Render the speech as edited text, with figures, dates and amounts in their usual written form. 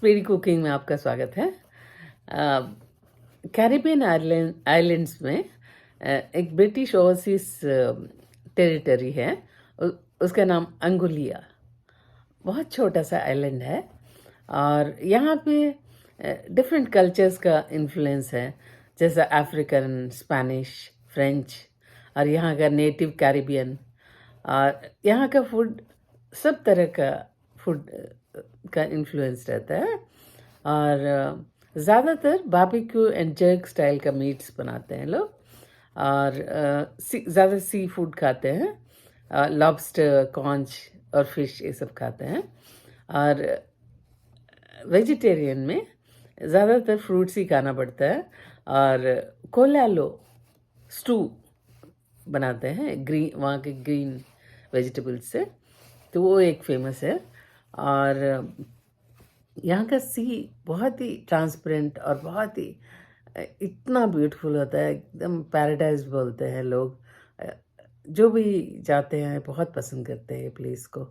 Speed cooking में आपका स्वागत है। कैरिबियन आइलैंड्स में एक ब्रिटिश ओवरसीज टेरिटरी है। उसका नाम अंगुलिया। बहुत छोटा सा आइलैंड है और यहाँ पे डिफरेंट कल्चर्स का इन्फ्लुएंस है, जैसा अफ्रीकन, स्पेनिश, फ्रेंच और यहाँ का नेटिव कैरिबियन। और यहाँ का फूड, सब तरह का फूड का इन्फ्लुएंस रहता है। और ज़्यादातर बारबेक्यू एंड जर्क स्टाइल का मीट्स बनाते हैं लोग। और ज़्यादा सी फूड खाते हैं, लॉबस्टर, कॉन्च और फिश, ये सब खाते हैं। और वेजिटेरियन में ज़्यादातर फ्रूट्स ही खाना पड़ता है। और कोलालो स्टू बनाते हैं ग्रीन, वहाँ के ग्रीन वेजिटेबल्स से, तो वो एक फेमस है। और यहाँ का सी बहुत ही ट्रांसपेरेंट और बहुत ही इतना ब्यूटीफुल होता है, एकदम पैराडाइज बोलते हैं लोग। जो भी जाते हैं बहुत पसंद करते हैं प्लेस को।